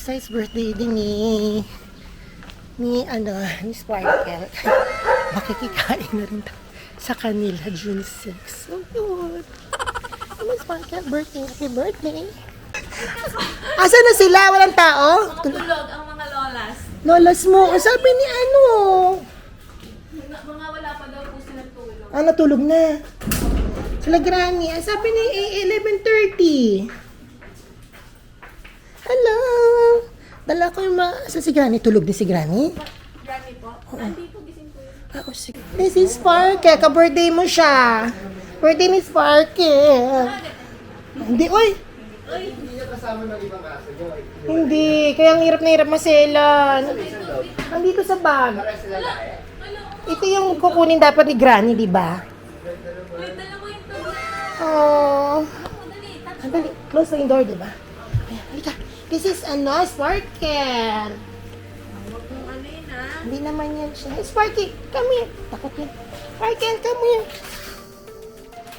surprise birthday din ni Sparkle. Makikikain na rin sa kanila June 6. So cute. Sparkle, birthday. Happy birthday. Asa na sila? Walang tao? Tulog ang mga lolas. Lolas mo. Ang sabi ni ano? Mga wala pa daw po sila tulog. Ah, natulog na. Sila Granny. Ang sabi ni 11:30. Hello. Dala ko yung sa si Granny. Tulog din si Granny? Granny po. Nandito gising po yun. Ah, oh, sige. This is Sparkle. Ka-birthday mo siya. Birthday ni Sparkle. Hindi, oy. Hindi niya kasama ng ibang aso niyo. Hindi. Kaya ang hirap na hirap maselan. Nandito sa bag. Para sila lahat. Ito yung kukunin dapat ni Granny, di ba? Uy, dala mo yung tulog. Oh. Dali, touch. Andali. Close na yung door, di ba? Ayan, halika. This is Sparkle. Huwag mong ano yun ah. Hindi naman yan siya. Hey, Sparky, come here. Takot yan. Sparkle, come here.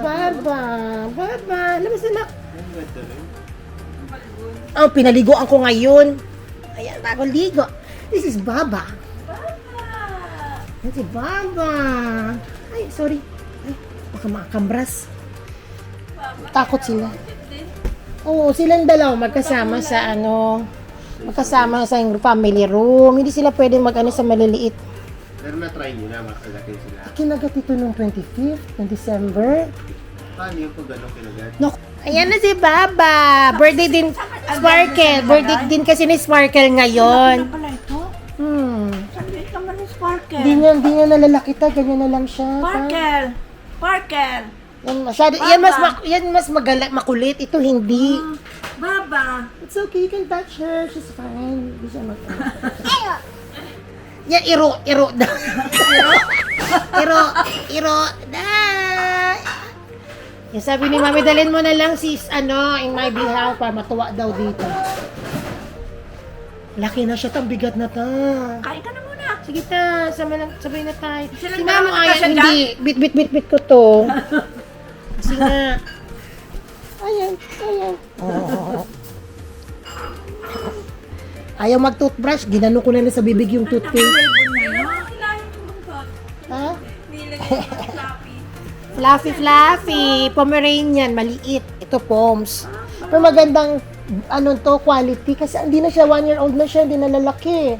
Baba. Baba. Labas na. Oh, pinaliguan ko ngayon. Ayan, bagong ligo. This is Baba. Yan si Baba. Ay, sorry. Ay, baka makakambras. Takot sila. Oo, silang dalawa magkasama sa magkasama sa family room. Hindi sila pwede mag-ano sa maliliit. Pero na-try niyo na, makagatin sila. Kinagat ito nung 25th ng December. Paano yung pag gano'ng kinagat? No. Ayan na si Baba. Birthday din, Sparkle. Birthday din kasi ni Sparkle ngayon. Pala ito? Sabi ka man ni Sparkle. Hindi niya nalalakita. Ganyan na lang siya. Sparkle! Sparkle! Yan, masyado, yan mas makulit. Ito hindi. Baba! It's okay. You can touch her. She's fine. Hindi siya mag- Yan, iro daw. iro da. Yan, sabi ni Mami, dalhin mo na lang sis, in my behalf para matuwa daw dito. Laki na siya, tang bigat na ta. Kain ka na muna! Sige ta, sabay na tayo. Silang Si Mama dalawa ayaw, talaga? hindi. Bit ko to. Kasi nga. Ayan. Oh. Ayaw mag-toothbrush, ginano ko na sa bibig yung toothpaste. Hilahin yung bungkot. Ha? Nilagay yung floppy. Fluffy. Pomeranian, maliit. Ito, Poms. Pero magandang, quality. Kasi hindi na siya, 1-year-old na siya, hindi na lalaki.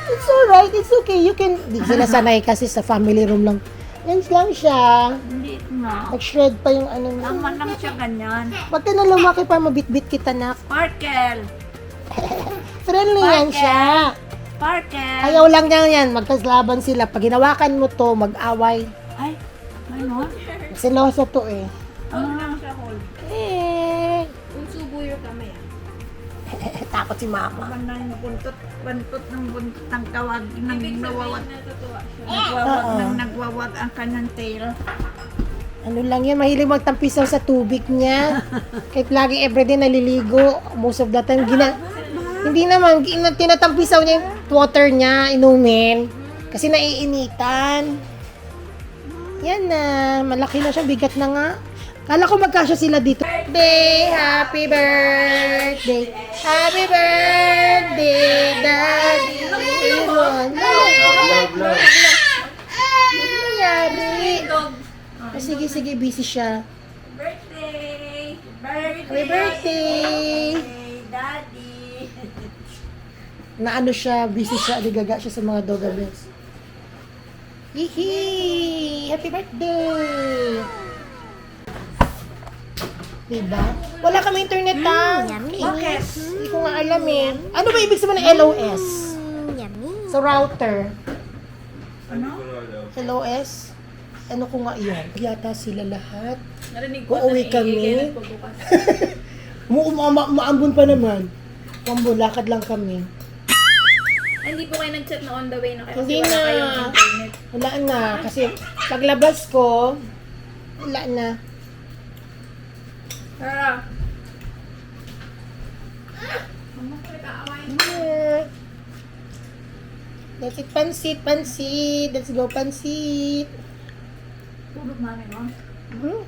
It's alright, it's okay. You can, di sila sanay kasi sa family room lang. Yan lang siya. Hindi na. Nag-shred pa yung Tama lang siya ganyan. Pag ka na lumaki pa, mabit-bit kita na. Sparkle! Friendly yan siya. Sparkle! Ayaw lang niya yan. Magkaslaban sila. Pag hinawakan mo to, mag-away. Ay, ano? Selosa to eh. Huwag lang siya hold. Eh. Kung subo yung kamay ah. Takot si mama. Banda yung buntot ng kawag, nang Ibig nawawag, sabihin natutuwa siya. nagwawag ang kanyang tail. Ano lang yan, mahilig magtampisaw sa tubig niya. Kahit lagi everyday naliligo. Most of the time, hindi naman, tinatampisaw niya yung water niya, inumin. Kasi naiinitan. Yan na, malaki na siya, bigat na nga. Kala ko magkasya sila dito. Happy birthday, happy birthday, Daddy. Nangyari. Sige, busy siya. Birthday! Happy birthday! Daddy! Na siya, busy siya, aligaga siya sa mga Doga Bells. Hihi! Happy birthday! Diba? Wala kami internet ta. Bakit? Hindi ko nga alam eh. Ano ba ibig sabihin ng LOS? Sa router. Ano? LOS? Ano ko nga yun? Yata sila lahat. Narinig ko Uuwi kami. pagbukas. Maambon pa naman. Maambon, lakad lang kami. Ay, hindi po kayo nag-chat na on the way na kayo. Hindi kasi wala na. kayong internet. Wala na. Kasi paglabas ko, wala na. Tara. Let's eat pansit. Let's go pansit. Tulog namin, no? Hmm?